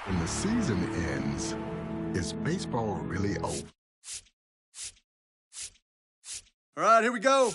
When the season ends, is baseball really over? All right, here we go.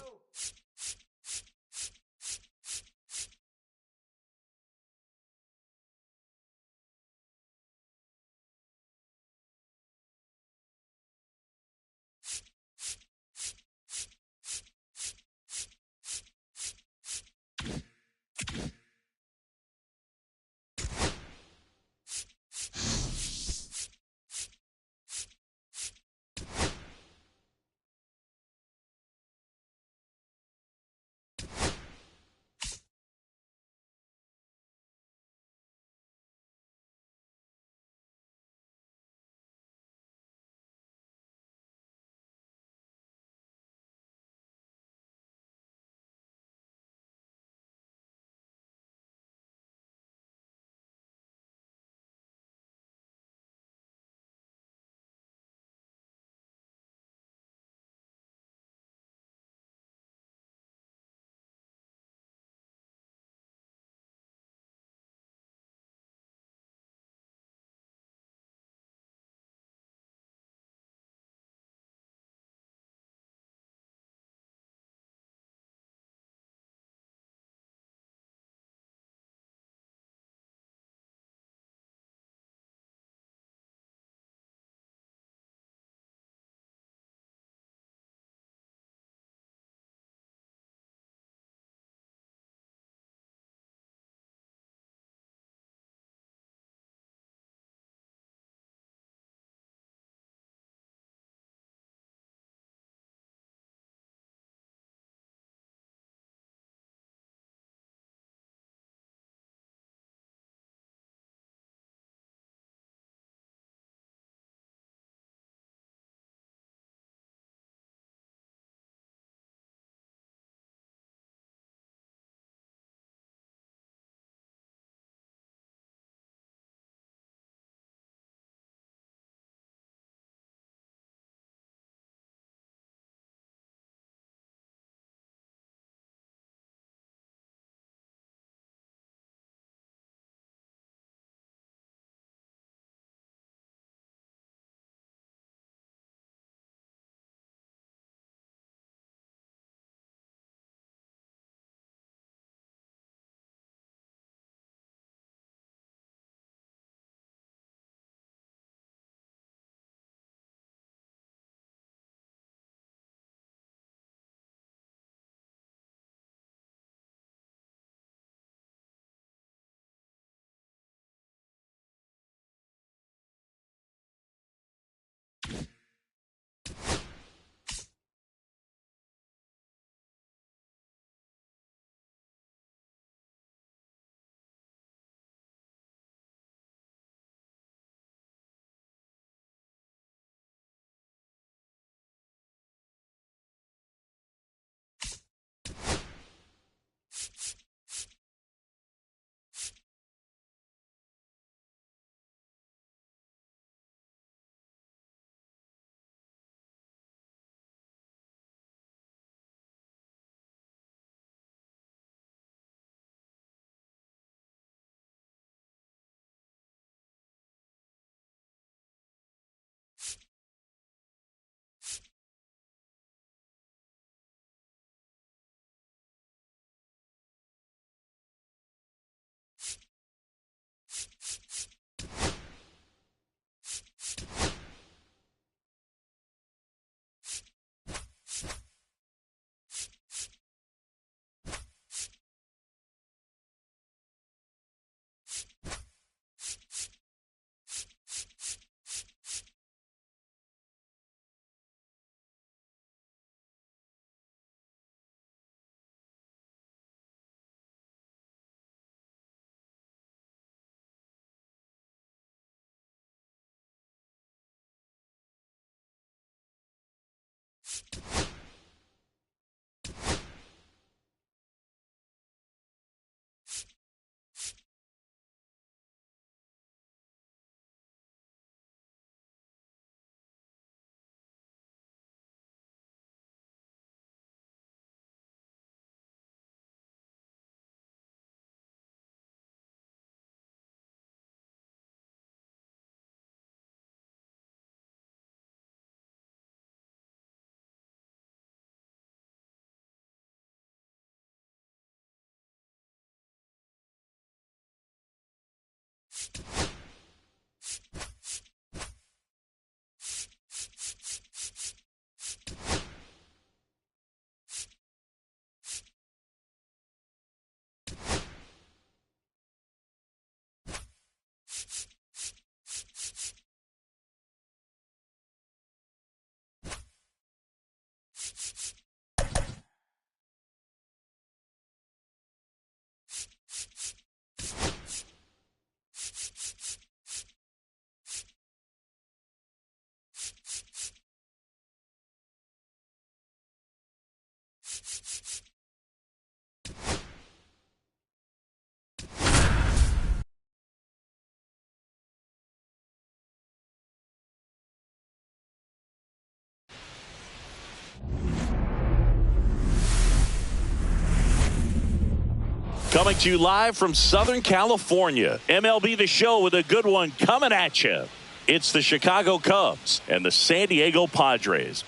Coming to you live from Southern California. MLB The Show with a good one coming at you. It's the Chicago Cubs and the San Diego Padres.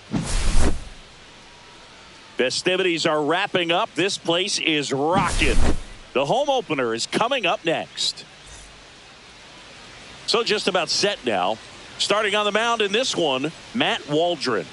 Festivities are wrapping up. This place is rocking. The home opener is coming up next. So just about set now. Starting on the mound in this one, Matt Waldron.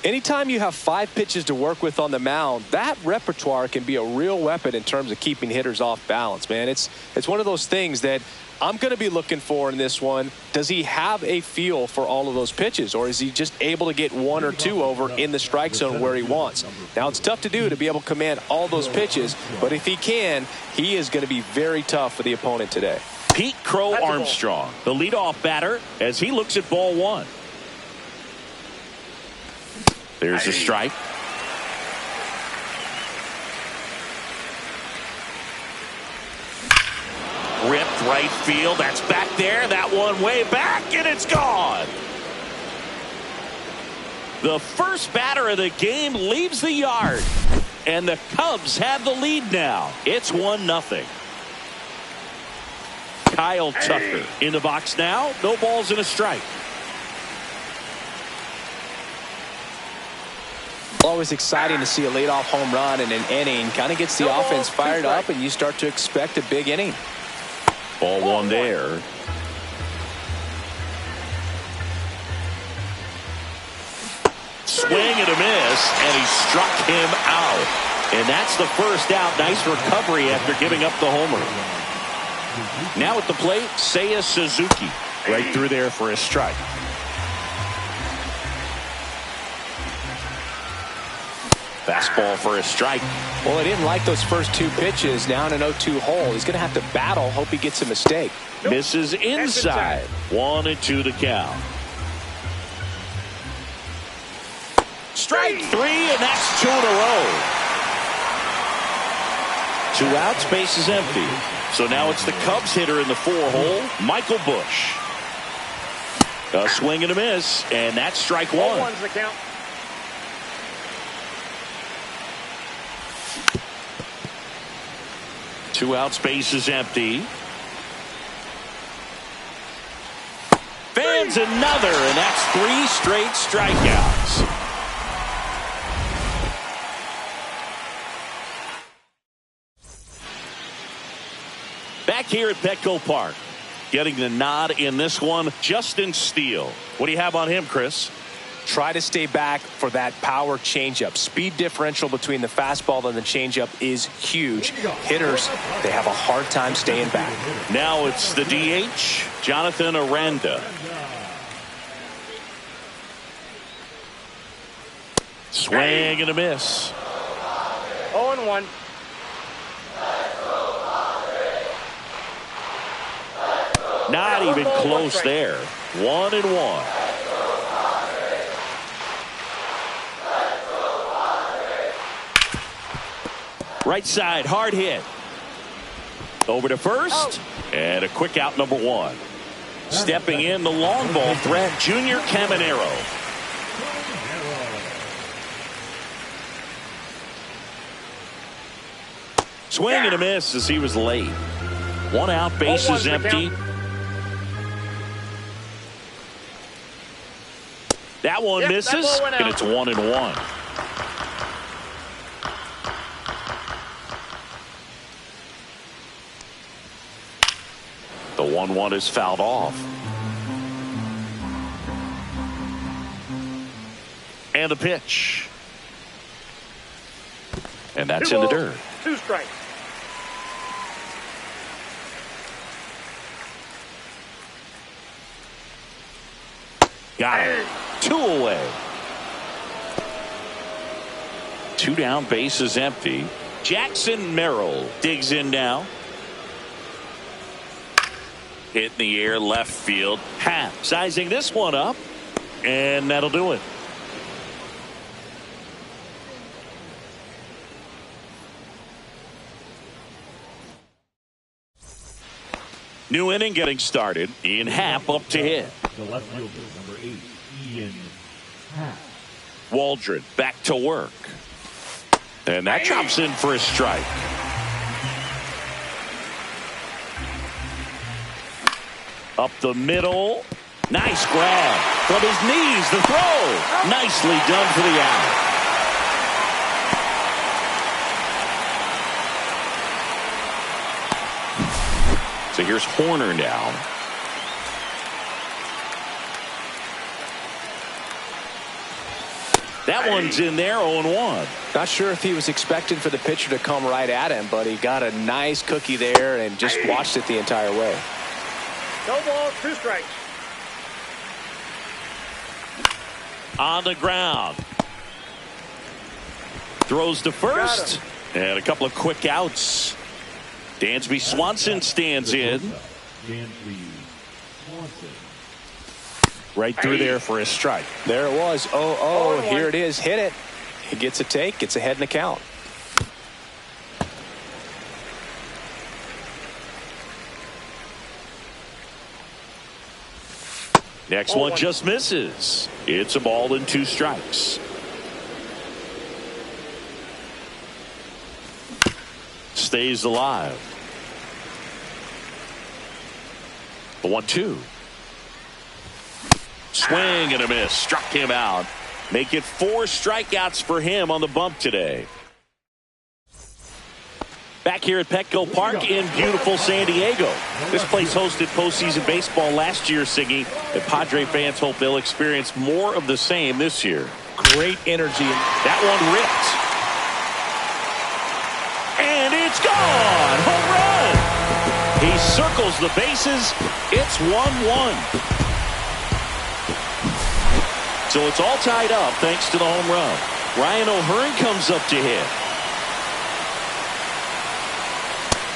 Anytime you have 5 pitches to work with on the mound, that repertoire can be a real weapon in terms of keeping hitters off balance, man. It's one of those things that I'm going to be looking for in this one. Does he have a feel for all of those pitches, or is he just able to get 1 or 2 over in the strike zone where he wants? Now, it's tough to do to be able to command all those pitches, but if he can, he is going to be very tough for the opponent today. Pete Crow Armstrong, the leadoff batter, as he looks at ball 1. There's a strike. Ripped right field. That's back there. That one way back, and it's gone. The first batter of the game leaves the yard, and the Cubs have the lead now. It's 1-0. Kyle Tucker in the box now. No balls and a strike. Always exciting to see a leadoff home run in an inning. Kind of gets the offense fired up, and you start to expect a big inning. Ball 1 there. Swing and a miss, and he struck him out. And that's the first out. Nice recovery after giving up the homer. Now at the plate, Seiya Suzuki. Right through there for a strike. Fastball for a strike. Well, he didn't like those first 2 pitches. Now in an 0-2 hole. He's going to have to battle. Hope he gets a mistake. Misses inside. 1-2 to count. Strike 3, and that's 2 in a row. 2 outs, base is empty. So now it's the Cubs hitter in the 4-hole, Michael Busch. A swing and a miss, and that's strike 1. 1's the count. Two outs, base is empty. Fans another, and that's 3 straight strikeouts. Back here at Petco Park, getting the nod in this one, Justin Steele. What do you have on him, Chris? Try to stay back for that power changeup. Speed differential between the fastball and the changeup is huge. Hitters, they have a hard time staying back. Now it's the DH, Jonathan Aranda. Swing and a miss. 0-1. Not even close there. 1-1. Right side, hard hit. Over to first, and a quick out, number 1. Stepping in, the long ball threat, Junior Caminero. Swing and a miss as he was late. 1 out, base is empty. That one misses, and it's 1-1. The 1-1 is fouled off. And the pitch. And that's in the dirt. 2 strikes. Got it. 2 away. 2 down, base is empty. Jackson Merrill digs in now. Hit in the air, left field. Happ sizing this one up, and that'll do it. New inning getting started. Ian Happ up to hit. The left fielder, number 8, Ian Happ. Waldron back to work. And that drops in for a strike. Up the middle. Nice grab. From his knees, the throw. Nicely done for the out. So here's Horner now. That one's in there, 0-1. Not sure if he was expecting for the pitcher to come right at him, but he got a nice cookie there and just watched it the entire way. No balls, 2 strikes. On the ground. Throws to first. And a couple of quick outs. Dansby Swanson stands in. Dansby Swanson. Right through there for a strike. There it was. Oh, here it is. Hit it. He gets a take. Gets ahead in the count. Next one just misses. It's a ball and 2 strikes. Stays alive. The 1-2. Swing and a miss. Struck him out. Make it 4 strikeouts for him on the bump today. Back here at Petco Park in beautiful San Diego. This place hosted postseason baseball last year, Siggy, and Padre fans hope they'll experience more of the same this year. Great energy. That one ripped. And it's gone. Home run. He circles the bases. It's 1-1. So it's all tied up thanks to the home run. Ryan O'Hearn comes up to hit.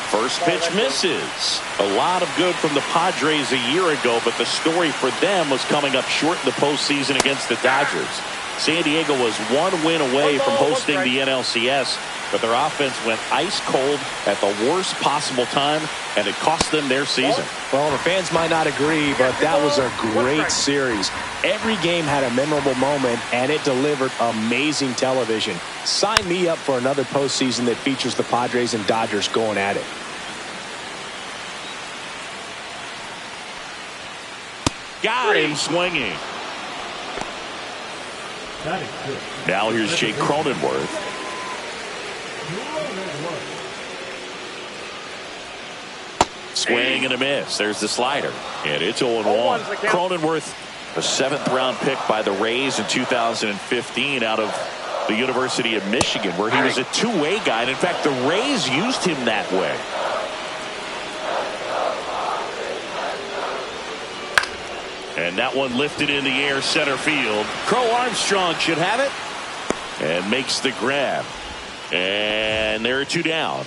First pitch misses. A lot of good from the Padres a year ago, but the story for them was coming up short in the postseason against the Dodgers. San Diego was 1 win away from hosting the NLCS, but their offense went ice cold at the worst possible time, and it cost them their season. Well, the fans might not agree, but that was a great series. Every game had a memorable moment, and it delivered amazing television. Sign me up for another postseason that features the Padres and Dodgers going at it. Got him swinging. Now here's Jake Cronenworth. Swing and a miss. There's the slider. And it's 0-1. Cronenworth, a 7th-round pick by the Rays in 2015 out of the University of Michigan, where he was a two-way guy. And in fact, the Rays used him that way. And that one lifted in the air center field. Crow Armstrong should have it. And makes the grab. And there are 2 down.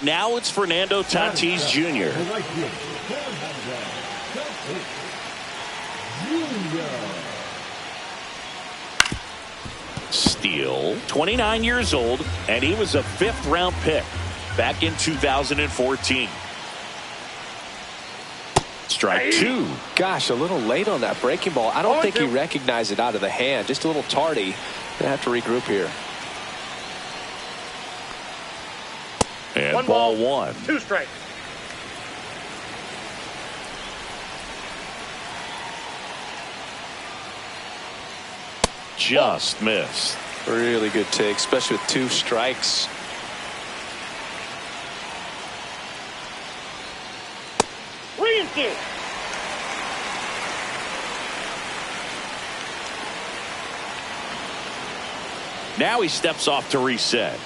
Now it's Fernando Tatis Jr. Steele, 29 years old, and he was a 5th-round pick back in 2014. Strike 2. Gosh, a little late on that breaking ball. I don't think he recognized it out of the hand. Just a little tardy. Gonna have to regroup here. And ball 1. 2 strikes. Just missed. Really good take, especially with 2 strikes. Reinking. Now he steps off to reset.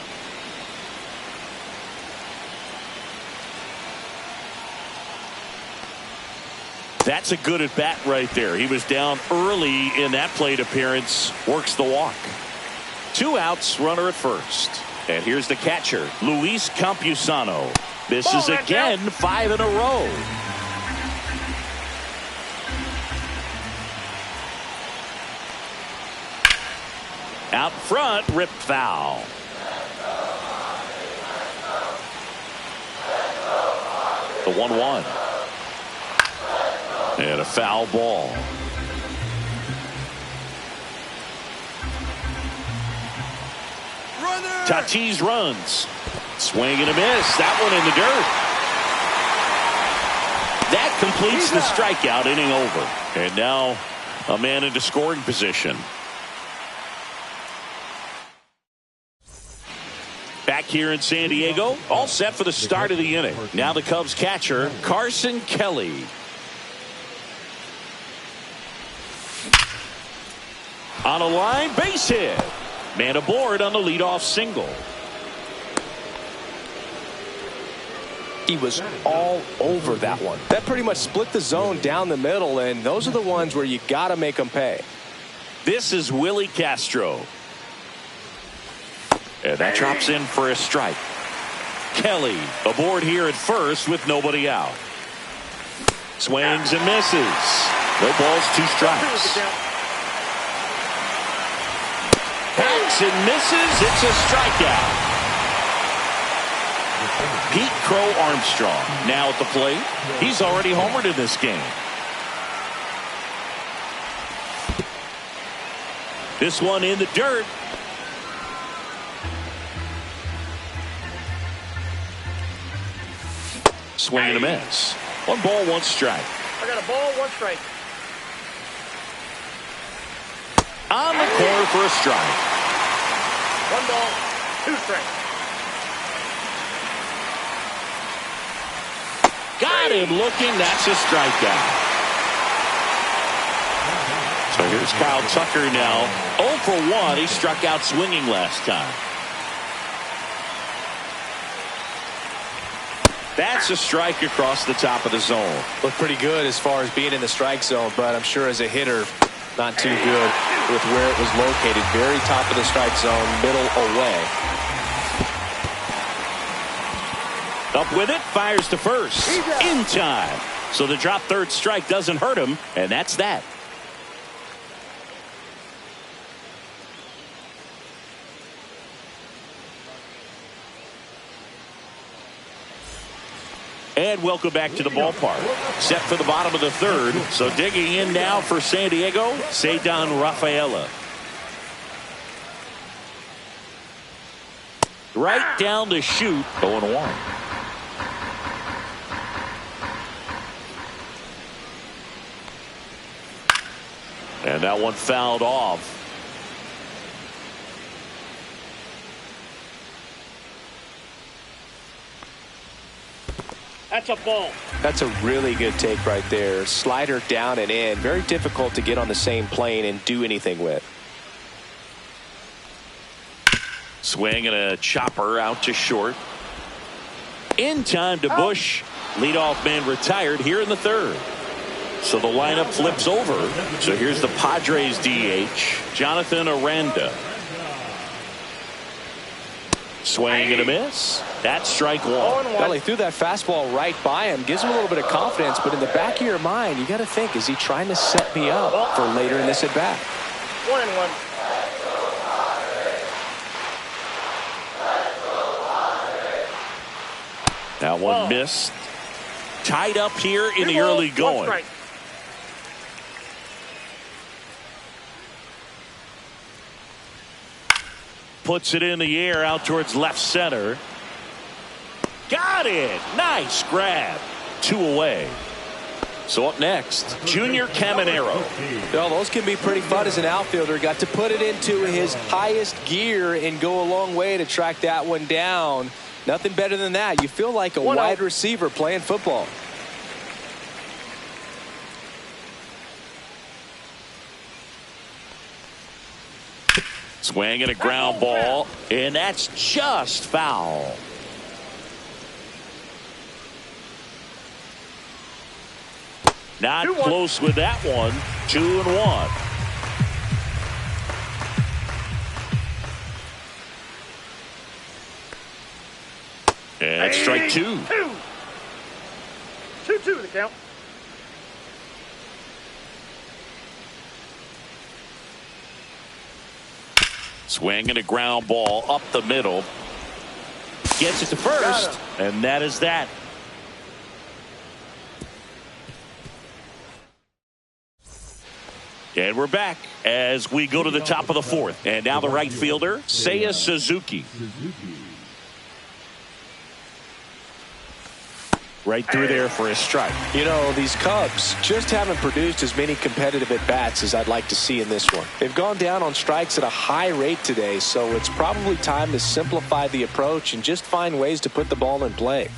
That's a good at bat right there. He was down early in that plate appearance. Works the walk. 2 outs, runner at first. And here's the catcher, Luis Campusano. Misses again, 5 in a row. Out front, ripped foul. The 1-1. And a foul ball. Runner! Tatis runs. Swing and a miss. That one in the dirt. That completes the strikeout, inning over. And now a man into scoring position. Back here in San Diego, all set for the start of the inning. Now the Cubs catcher, Carson Kelly. On a line, base hit. Man aboard on the leadoff single. He was all over that one. That pretty much split the zone down the middle, and those are the ones where you got to make them pay. This is Willie Castro. And that drops in for a strike. Kelly aboard here at first with nobody out. Swings and misses. No balls, 2 strikes. Hacks and misses. It's a strikeout. Pete Crow Armstrong now at the plate. He's already homered in this game. This one in the dirt. Swing and a miss. 1 ball, 1 strike. I got a ball, 1 strike. On the corner for a strike. 1 ball, 2 strikes. Got him looking. That's a strikeout. So here's Kyle Tucker now. 0 for 1. He struck out swinging last time. That's a strike across the top of the zone. Looked pretty good as far as being in the strike zone, but I'm sure as a hitter, not too good with where it was located. Very top of the strike zone, middle away. Up with it, fires to first. In time. So the drop third strike doesn't hurt him, and that's that. And welcome back to the ballpark. Set for the bottom of the third. So digging in now for San Diego, Ceddanne Rafaela. Right down the chute, 0-1. And that one fouled off. That's a ball. That's a really good take right there. Slider down and in. Very difficult to get on the same plane and do anything with. Swing and a chopper out to short. In time to Bush. Leadoff man retired here in the third. So the lineup flips over. So here's the Padres DH, Jonathan Aranda. Swing and a miss. That's strike 1. Well, he threw that fastball right by him. Gives him a little bit of confidence, but in the back of your mind, you got to think, is he trying to set me up for later in this at bat? 1-1. That one missed. Tied up here in the early going. Puts it in the air out towards left center. Got it. Nice grab. 2 away. So up next, Junior Caminero. Well, those can be pretty fun as an outfielder. Got to put it into his highest gear and go a long way to track that one down. Nothing better than that. You feel like a wide receiver playing football. Swing and a ground ball, and that's just foul. Not close with that one. 2-1. And strike 2. 2-2 the count. Swing and a ground ball up the middle. Gets it to first, and that is that. And we're back as we go to the top of the fourth. And now the right fielder, Seiya Suzuki. Right through there for a strike. You know, these Cubs just haven't produced as many competitive at-bats as I'd like to see in this one. They've gone down on strikes at a high rate today, so it's probably time to simplify the approach and just find ways to put the ball in play.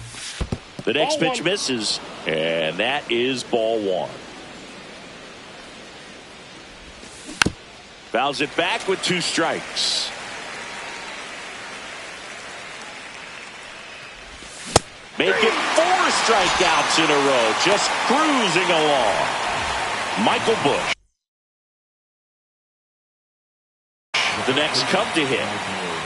The next pitch misses, and that is ball one. Fouls it back with 2 strikes. Make it 4 strikeouts in a row, just cruising along. Michael Busch, the next Cub to hit.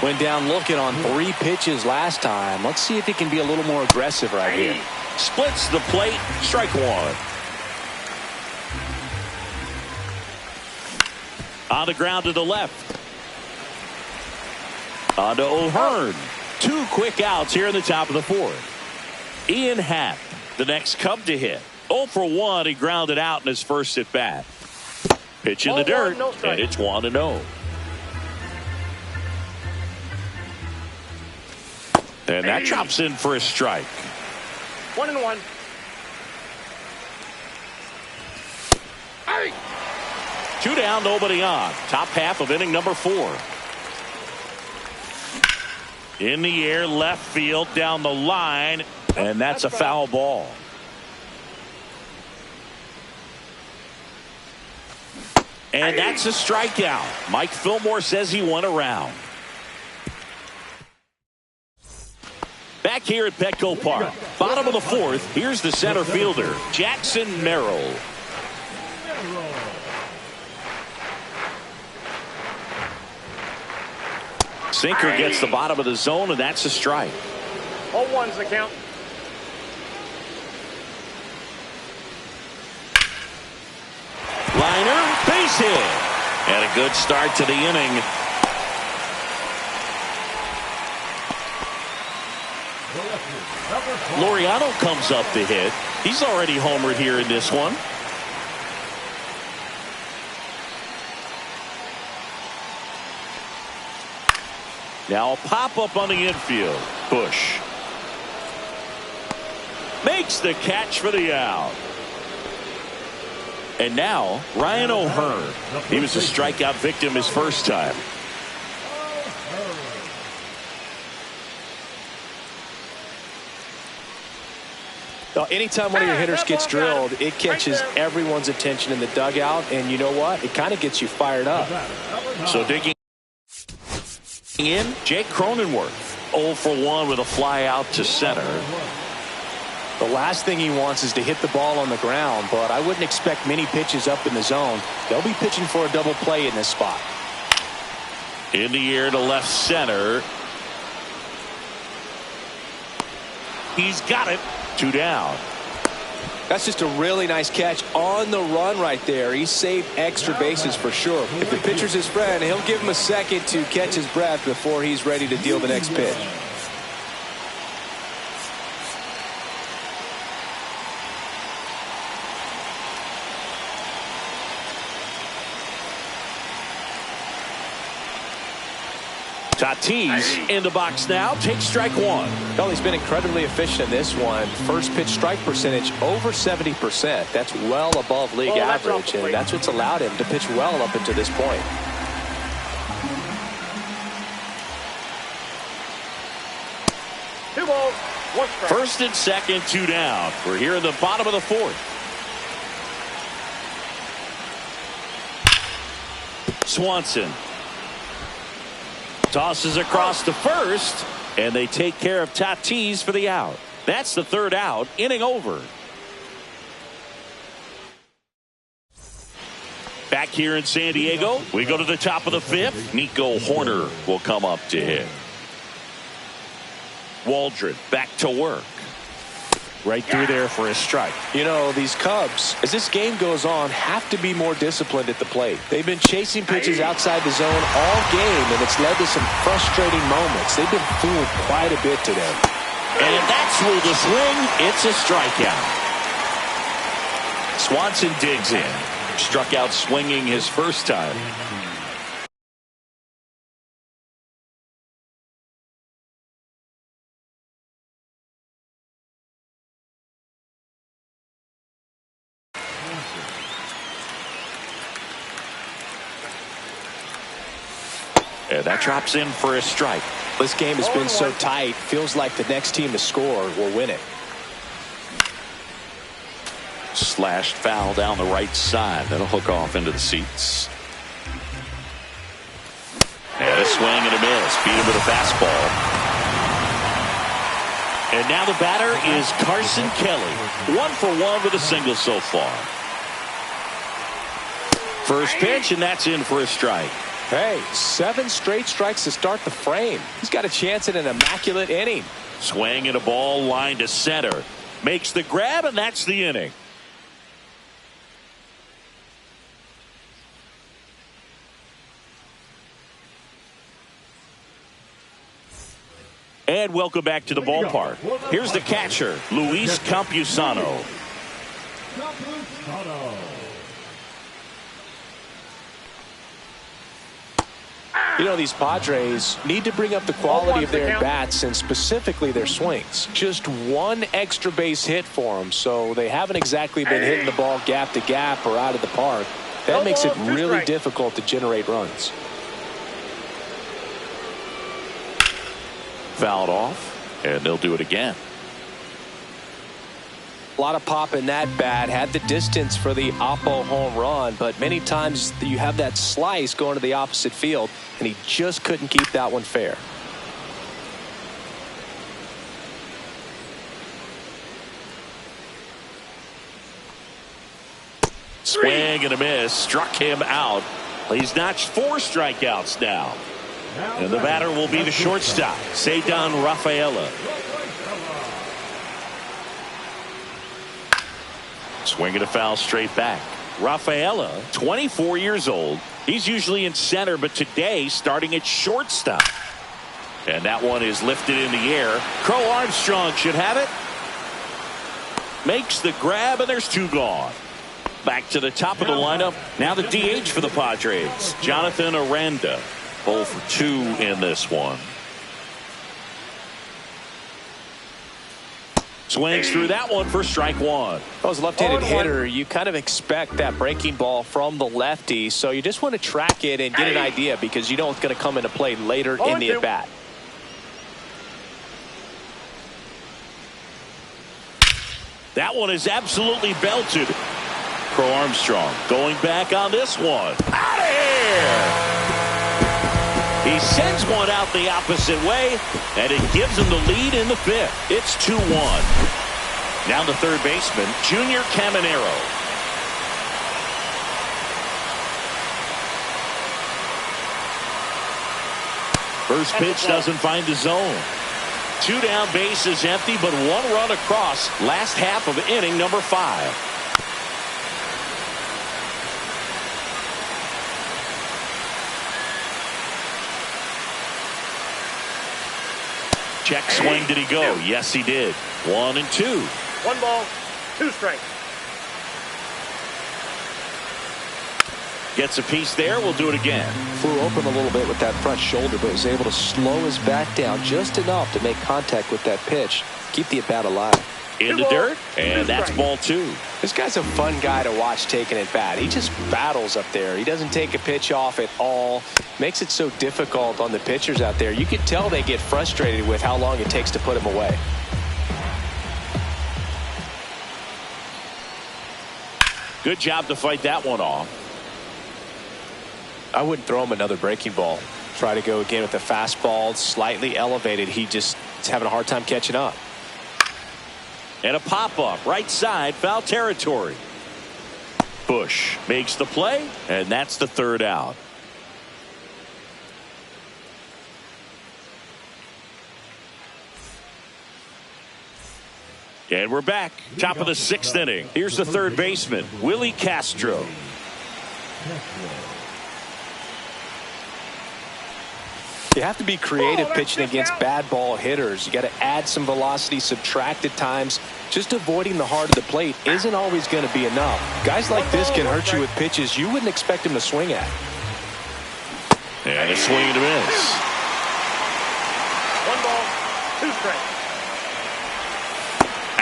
Went down looking on 3 pitches last time. Let's see if he can be a little more aggressive right here. Splits the plate, strike 1. On the ground to the left. On to O'Hearn. 2 quick outs here in the top of the 4th. Ian Happ, the next Cub to hit. 0 for 1, he grounded out in his first at bat. Pitch in the dirt, and it's 1-0. And that drops in for a strike. 1-1. 2 down, nobody on. Top half of inning number 4. In the air, left field, down the line, and that's a foul ball. And that's a strikeout. Mike Fillmore says he went around. Back here at Petco Park, bottom of the 4th, here's the center fielder, Jackson Merrill. Sinker gets the bottom of the zone, and that's a strike. 0-1's the count. Liner, base hit. And a good start to the inning. Laureano comes up to hit. He's already homered here in this one. Now a pop-up on the infield. Busch makes the catch for the out. And now Ryan O'Hearn. He was a strikeout victim his first time. Anytime one of your hitters gets drilled, it catches everyone's attention in the dugout, and you know what? It kind of gets you fired up. So digging in, Jake Cronenworth, 0 for 1 with a fly out to center. The last thing he wants is to hit the ball on the ground, but I wouldn't expect many pitches up in the zone. They'll be pitching for a double play in this spot. In the air to left center. He's got it. 2 down. That's just a really nice catch on the run right there. He saved extra bases for sure. If the pitcher's his friend, he'll give him a second to catch his breath before he's ready to deal the next pitch. Tatis in the box now, takes strike 1. Well, he's been incredibly efficient in this one. First pitch strike percentage over 70%. That's well above league average, and that's what's allowed him to pitch well up until this point. Two balls, 1 strike. First and second, 2 down. We're here in the bottom of the 4th. Swanson tosses across to first, and they take care of Tatis for the out. That's the 3rd out, inning over. Back here in San Diego, we go to the top of the 5th. Nico Hoerner will come up to hit. Waldron back to work. Right through there for a strike. You know, these Cubs, as this game goes on, have to be more disciplined at the plate. They've been chasing pitches outside the zone all game, and it's led to some frustrating moments. They've been fooled quite a bit today. And that's through the swing. It's a strikeout. Swanson digs in. Struck out swinging his first time. And that drops in for a strike. This game has been so tight. Feels like the next team to score will win it. Slashed foul down the right side. That'll hook off into the seats. And a swing and a miss. Beat him with a fastball. And now the batter is Carson Kelly. 1 for 1 with a single so far. First pitch, and that's in for a strike. Hey, 7 straight strikes to start the frame. He's got a chance at an immaculate inning. Swing and a ball lined to center. Makes the grab, and that's the inning. And welcome back to the ballpark. Here's the catcher, Luis Campusano. You know, these Padres need to bring up the quality of their bats and specifically their swings. Just 1 extra base hit for them, so they haven't exactly been hitting the ball gap to gap or out of the park. That makes it really difficult to generate runs. Fouled off, and they'll do it again. A lot of pop in that bat. Had the distance for the Oppo home run, but many times you have that slice going to the opposite field, and he just couldn't keep that one fair. Swing and a miss. Struck him out. He's notched 4 strikeouts now. And the batter will be the shortstop, Ceddanne Rafaela. Swinging a foul straight back. Rafaela, 24 years old. He's usually in center, but today starting at shortstop. And that one is lifted in the air. Crow Armstrong should have it. Makes the grab, and there's 2 gone. Back to the top of the lineup. Now the DH for the Padres, Jonathan Aranda. 0 for 2 in this one. Swings through that one for strike 1. As a left-handed hitter, you kind of expect that breaking ball from the lefty, so you just want to track it and get an idea because you know it's going to come into play later in the at-bat. That one is absolutely belted. Crow Armstrong going back on this one. Out of here! He sends one out the opposite way, and it gives him the lead in the 5th. It's 2-1. Now the third baseman, Junior Caminero. First pitch doesn't find the zone. 2 down, bases empty, but 1 run across. Last half of inning number 5. Check swing, did he go? Yes, he did. 1 and 2. 1 ball, 2 strikes. Gets a piece there. We'll do it again. Flew open a little bit with that front shoulder, but was able to slow his back down just enough to make contact with that pitch. Keep the at-bat alive. In the dirt, and that's ball 2. This guy's a fun guy to watch taking at bat. He just battles up there. He doesn't take a pitch off at all. Makes it so difficult on the pitchers out there. You can tell they get frustrated with how long it takes to put him away. Good job to fight that one off. I wouldn't throw him another breaking ball. Try to go again with the fastball, slightly elevated. He just is having a hard time catching up. And a pop-up, right side, foul territory. Bush makes the play, and that's the 3rd out. And we're back, top of the 6th inning. Here's the third baseman, Willie Castro. You have to be creative pitching against bad ball hitters. You got to add some velocity, subtract at times. Just avoiding the heart of the plate isn't always going to be enough. Guys like this can hurt you with pitches you wouldn't expect him to swing at. And a swing and a miss. 1 ball, 2 strikes.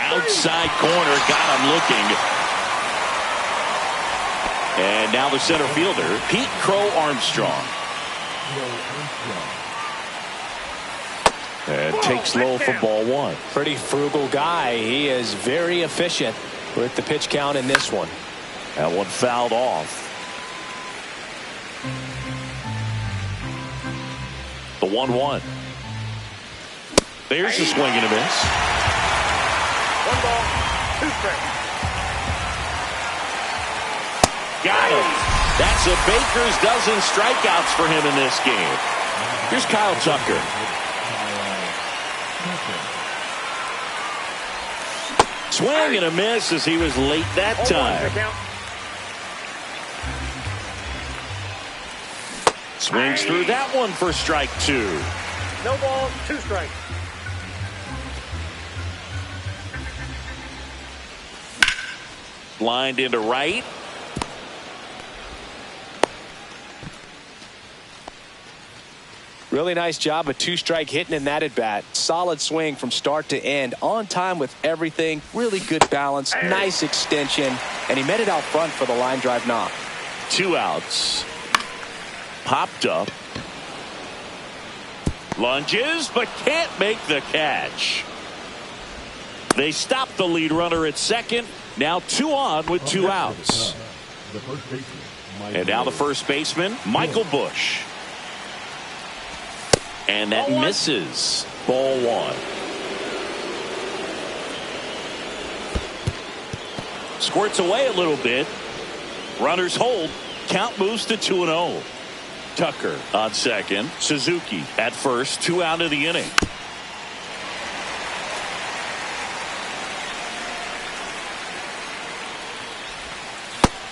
Outside corner, got him looking. And now the center fielder, Pete Crow Armstrong. And takes low for ball one. Pretty frugal guy. He is very efficient with the pitch count in this one. That one fouled off. The 1-1. There's the swing and a miss. 1 ball, 2 strikes. Got him. That's a baker's dozen strikeouts for him in this game. Here's Kyle Tucker. Swing and a miss as he was late that time. Swings through that one for strike 2. No balls, 2 strikes. Lined into right. Really nice job of 2-strike hitting in that at bat. Solid swing from start to end. On time with everything. Really good balance. Nice extension. And he met it out front for the line drive knock. 2 outs. Popped up. Lunges, but can't make the catch. They stop the lead runner at second. Now 2 on with 2 outs. And now the first baseman, Michael Bush. And that misses. Ball 1. Squirts away a little bit. Runners hold. Count moves to 2-0. Tucker on second. Suzuki at first. 2 out of the inning.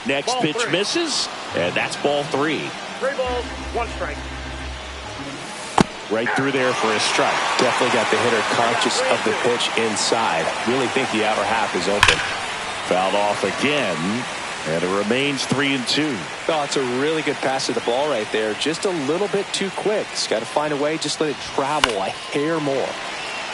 Next Ball pitch 3. misses. And that's ball 3. 3 balls, 1 strike. Right through there for a strike. Definitely got the hitter conscious of the pitch inside. Really think the outer half is open. Fouled off again. And it remains 3-2. Oh, it's a really good pass to the ball right there. Just a little bit too quick. He's got to find a way. Just let it travel a hair more.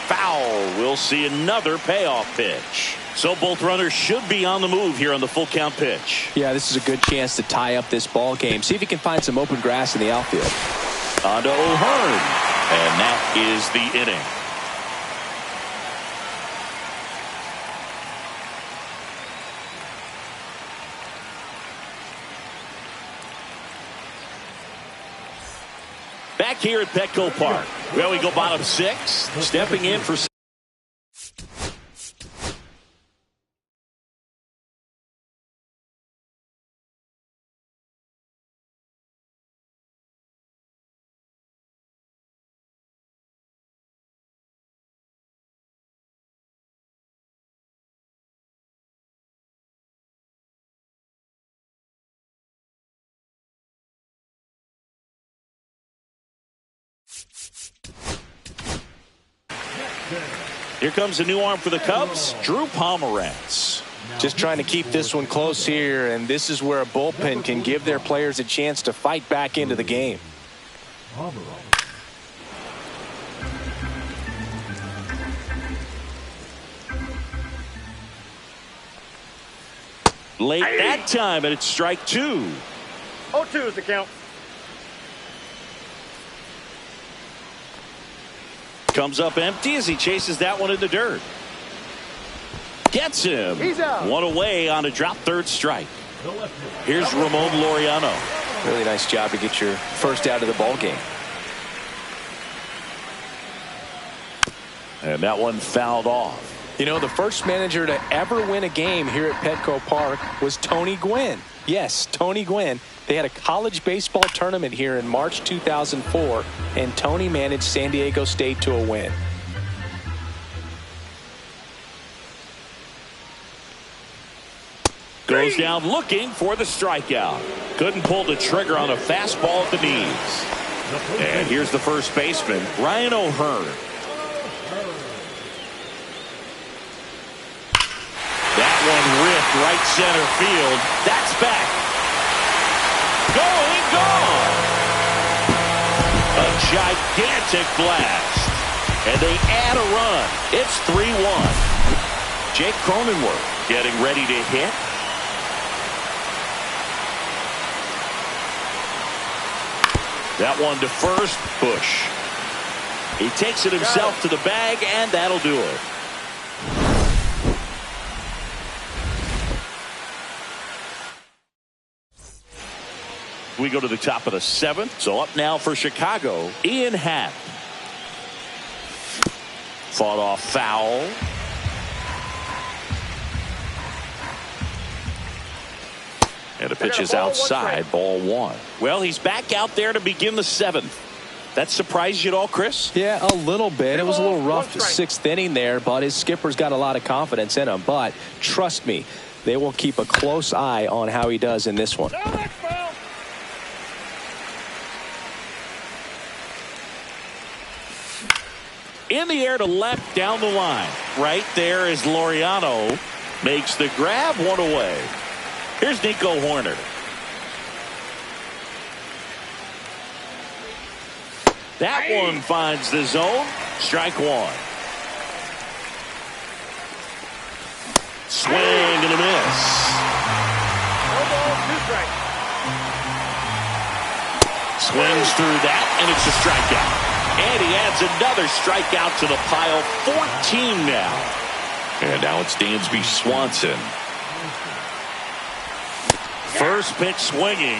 Foul. We'll see another payoff pitch. So both runners should be on the move here on the full count pitch. Yeah, this is a good chance to tie up this ball game. See if he can find some open grass in the outfield. On to O'Hearn. And that is the inning. Back here at Petco Park. Well, we go bottom 6. Stepping in for Here comes a new arm for the Cubs, Drew Pomeranz. Just trying to keep this one close here, and this is where a bullpen can give their players a chance to fight back into the game. Late that time, and it's strike 2. 0-2 is the count. Comes up empty as he chases that one in the dirt. Gets him. He's out. One away on a drop third strike. Here's Ramon Laureano. Really nice job to get your first out of the ball game. And that one fouled off. You know, the first manager to ever win a game here at Petco Park was Tony Gwynn. Yes, Tony Gwynn. They had a college baseball tournament here in March 2004, and Tony managed San Diego State to a win. Goes down looking for the strikeout. Couldn't pull the trigger on a fastball at the knees. And here's the first baseman, Ryan O'Hearn. That one ripped right center field. That's back. Going, gone. A gigantic blast. And they add a run. It's 3-1. Jake Cronenworth getting ready to hit. That one to first. Bush. He takes it himself to the bag, and that'll do it. We go to the top of the 7th. So up now for Chicago, Ian Happ. Fought off foul. And the pitch is outside, ball 1. Well, he's back out there to begin the 7th. That surprised you at all, Chris? Yeah, a little bit. It was a little rough 6th inning there, but his skipper's got a lot of confidence in him. But trust me, they will keep a close eye on how he does in this one. In the air to left down the line. Right there is Laureano. Makes the grab, 1 away. Here's Nico Horner. That one finds the zone. Strike 1. Swing and a miss. No balls, 2 strikes. Swings through that, and it's a strikeout. And he adds another strikeout to the pile. 14 now. And now it's Dansby Swanson. First pitch swinging.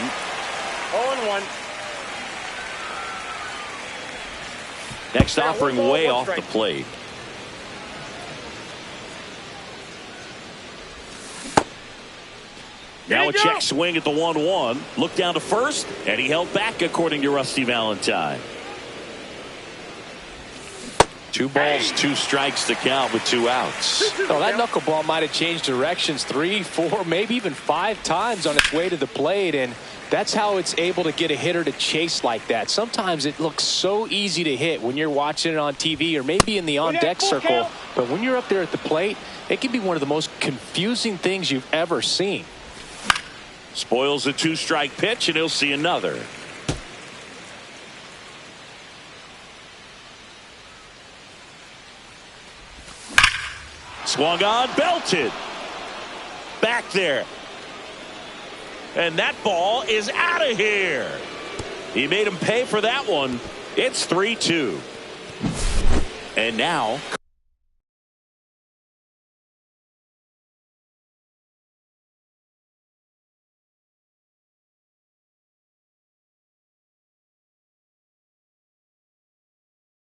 0-1. Next offering way off the plate. Now a check swing at the 1-1. Look down to first, and he held back according to Rusty Valentine. 2 balls, 2 strikes to count with 2 outs. Oh, that knuckleball might have changed directions 3, 4, maybe even 5 times on its way to the plate, and that's how it's able to get a hitter to chase like that. Sometimes it looks so easy to hit when you're watching it on TV or maybe in the on-deck circle, but when you're up there at the plate, it can be one of the most confusing things you've ever seen. Spoils a 2-strike pitch, and he'll see another. Swung on, belted. Back there. And that ball is out of here. He made him pay for that one. It's 3-2. And now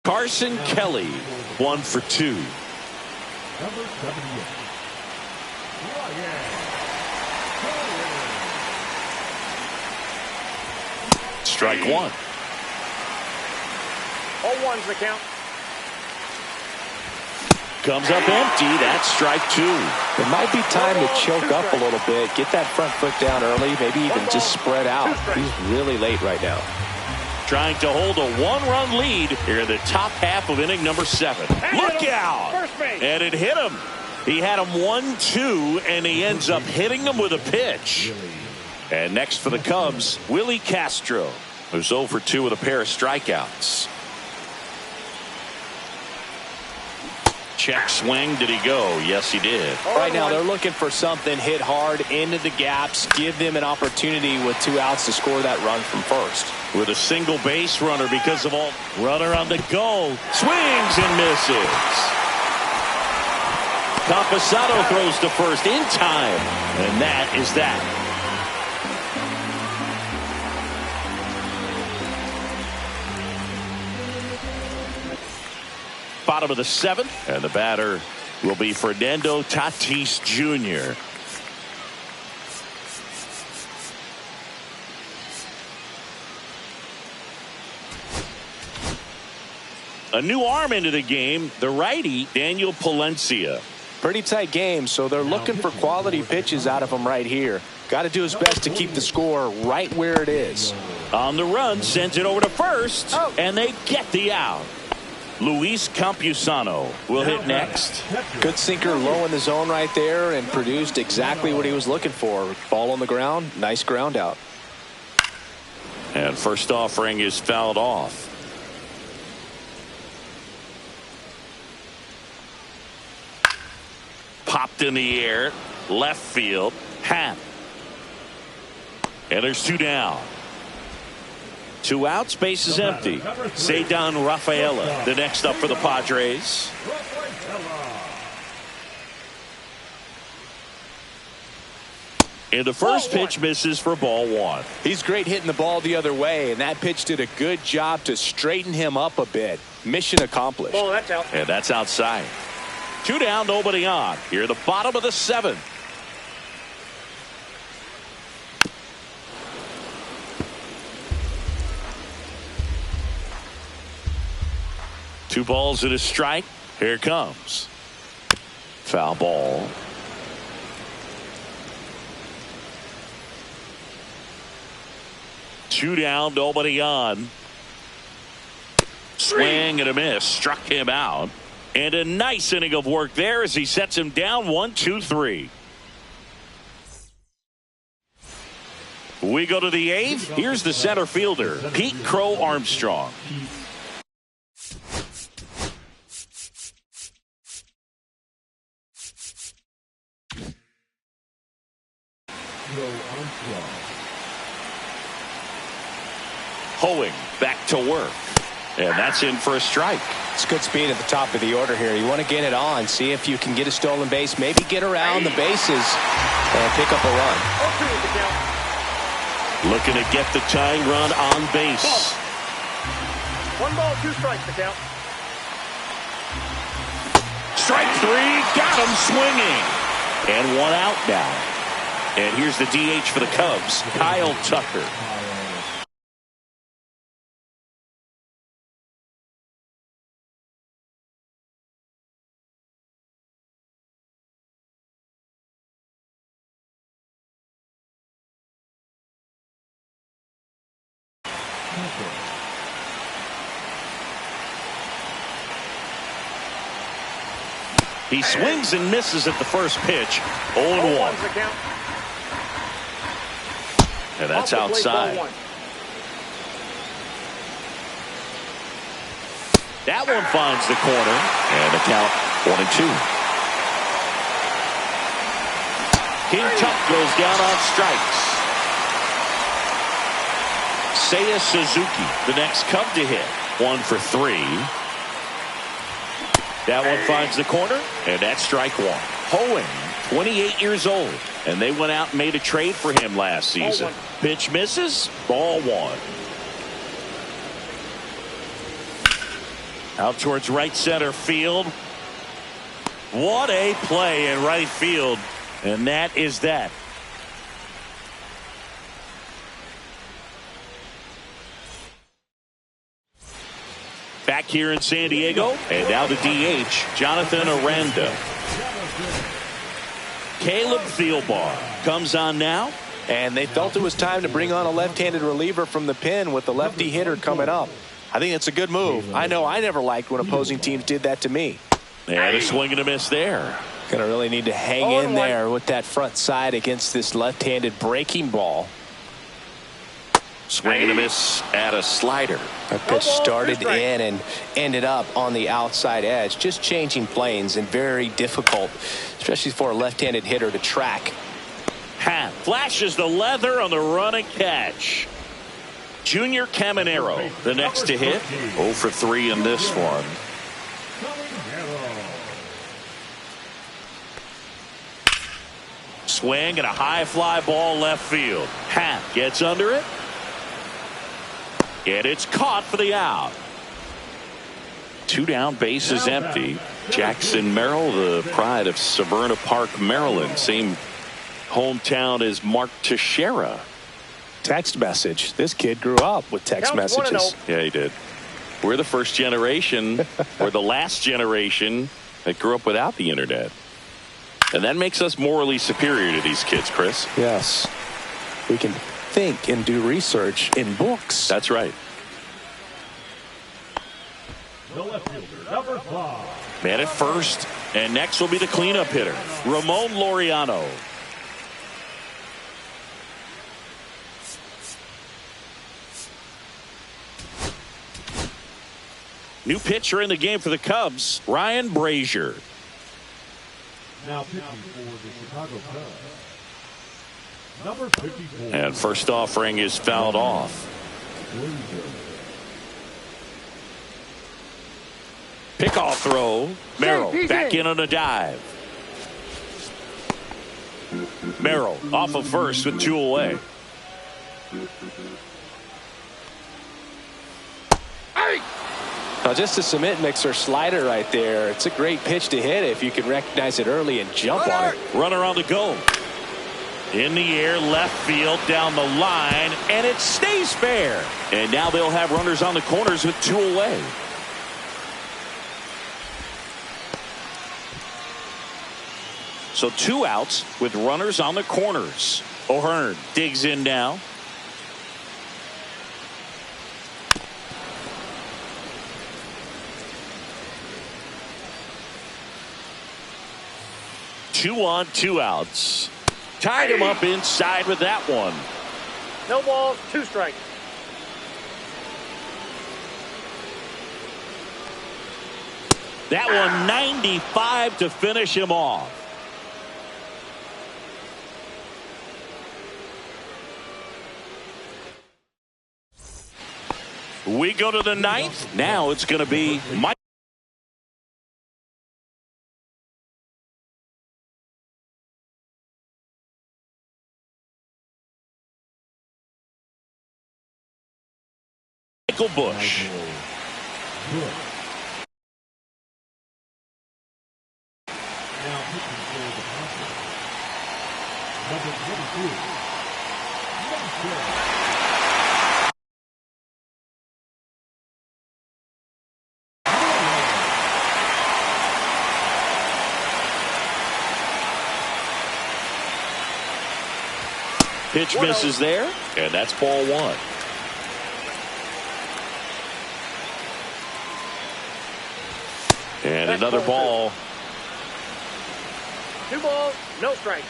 Carson Kelly, 1 for 2. Number 78. Strike 1. 0-1's the count. Comes up empty. That's strike 2. It might be time to choke up a little bit, get that front foot down early, maybe even just spread out. He's really late right now. Trying to hold a 1-run lead here in the top half of inning number 7. Look out! And it hit him. He had him 1-2, and he ends up hitting him with a pitch. And next for the Cubs, Willie Castro, who's 0 for 2 with a pair of strikeouts. Check swing. Did he go? Yes, he did. Right now, they're looking for something hit hard into the gaps, give them an opportunity with 2 outs to score that run from first. With a single base runner because of all. Runner on the go. Swings and misses. Camposano throws to first in time. And that is that. Bottom of the 7th, and the batter will be Fernando Tatis Jr. A new arm into the game, the righty Daniel Palencia. Pretty tight game, so they're looking for quality pitches out of him right here. Got to do his best to keep the score right where it is. On the run, sends it over to first, and they get the out. Luis Campusano will hit next. Good sinker low in the zone right there and produced exactly what he was looking for. Ball on the ground, nice ground out. And first offering is fouled off. Popped in the air, left field, Happ. And there's 2 down. 2 outs, base is empty. Ceddanne Rafaela, the next up for the Padres. And the first pitch misses for ball 1. He's great hitting the ball the other way, and that pitch did a good job to straighten him up a bit. Mission accomplished. Ball, that's out. And that's outside. 2 down, nobody on. Here at the bottom of the 7th. Two balls and a strike. Here it comes. Foul ball. Two down, nobody on. Swing and a miss. Struck him out. And a nice inning of work there as he sets him down 1, 2, 3. We go to the 8th. Here's the center fielder, Pete Crow Armstrong. Hoeing back to work. And that's in for a strike. It's good speed at the top of the order here. You want to get it on, see if you can get a stolen base, maybe get around the bases and pick up a run. Looking to get the tying run on base. 1 ball, 2 strikes to count. Strike 3, got him swinging. And 1 out now. And here's the DH for the Cubs, Kyle Tucker. He swings and misses at the first pitch. 0-1. And that's outside. That one finds the corner. And the count 1-2. King Tuck goes down on strikes. Seiya Suzuki, the next Cub to hit. 1 for 3. That one finds the corner, and that's strike 1. Hoeing, 28 years old, and they went out and made a trade for him last season. Pitch misses, ball 1. Out towards right center field. What a play in right field, and that is that. Back here in San Diego, and now the DH, Jonathan Aranda. Caleb Thielbar comes on now. And they felt it was time to bring on a left-handed reliever from the pen with the lefty hitter coming up. I think it's a good move. I know I never liked when opposing teams did that to me. And a swing and a miss there. Gonna really need to hang in there with that front side against this left-handed breaking ball. Swing and a miss at a slider. That pitch started in and ended up on the outside edge. Just changing planes and very difficult, especially for a left-handed hitter to track. Flashes the leather on the run and catch. Junior Caminero, the next to hit. 0 for 3 in this one. Swing and a high fly ball left field. Gets under it. And it's caught for the out. 2 down, base is empty. Jackson Merrill, the pride of Severna Park, Maryland. Same hometown as Mark Teixeira. Text message. This kid grew up with text messages. Yeah, he did. We're the first generation, or the last generation, that grew up without the internet. And that makes us morally superior to these kids, Chris. Yes. We can think and do research in books. That's right. The left fielder, number 5. Man at first, and next will be the cleanup hitter, Ramon Laureano. New pitcher in the game for the Cubs, Ryan Brazier. Now pitching for the Chicago Cubs, number 54. And first offering is fouled off. Pickoff throw. Merrill back in on a dive. Merrill off of first with 2 away. Now just a cement mixer slider right there. It's a great pitch to hit if you can recognize it early and jump on it. Runner on the go. In the air, left field, down the line, and it stays fair. And now they'll have runners on the corners with 2 away. So 2 outs with runners on the corners. O'Hearn digs in now. Two on, 2 outs. Tied him up inside with that one. No balls, 2 strikes. That one 95 to finish him off. We go to the 9th. Now it's going to be Mike. Michael Bush. Now pitching for the Padres. Number 22. Pitch misses there, and that's ball 1. And another ball. 2 balls, no strikes.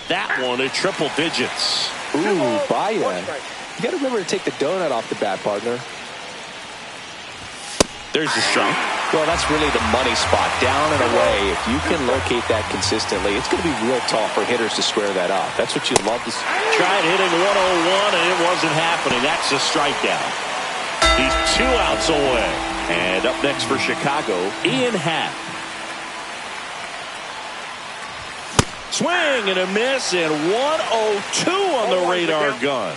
That one at triple digits. Ooh, buy ya. You got to remember to take the donut off the bat, partner. There's the strike. Well, that's really the money spot. Down and away. If you can locate that consistently, it's going to be real tough for hitters to square that up. That's what you love to see. Tried hitting 101, and it wasn't happening. That's a strikeout. He's 2 outs away. And up next for Chicago, Ian Happ. Swing and a miss, and 102 on the radar gun.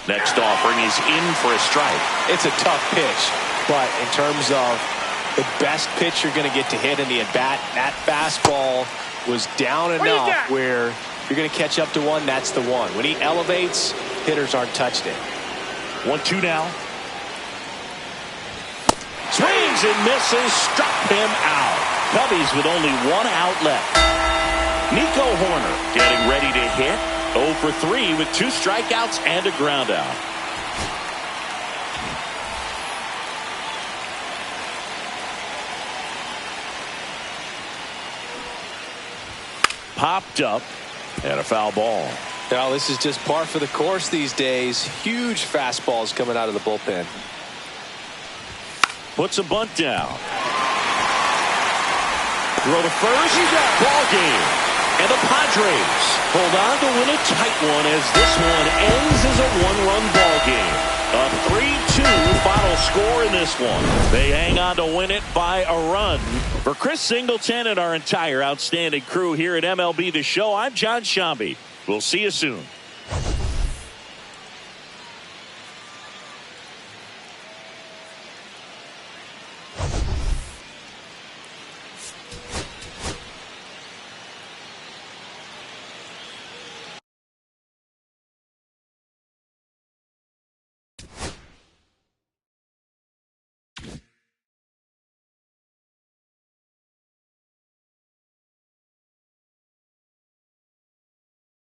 Next offering is in for a strike. It's a tough pitch, but in terms of the best pitch you're going to get to hit in the at-bat, that fastball was down enough where you're going to catch up to one. That's the one. When he elevates, hitters aren't touched it. 1-2 now. Swings and misses, struck him out. Cubbies with only 1 out left. Nico Horner getting ready to hit. 0 for 3 with 2 strikeouts and a ground out. Popped up and a foul ball. Now this is just par for the course these days. Huge fastballs coming out of the bullpen. Puts a bunt down. Throw to first. Ball game. And the Padres hold on to win a tight one as this one ends as a 1-run ball game. A 3-2 final score in this one. They hang on to win it by a run. For Chris Singleton and our entire outstanding crew here at MLB The Show, I'm John Shambi. We'll see you soon.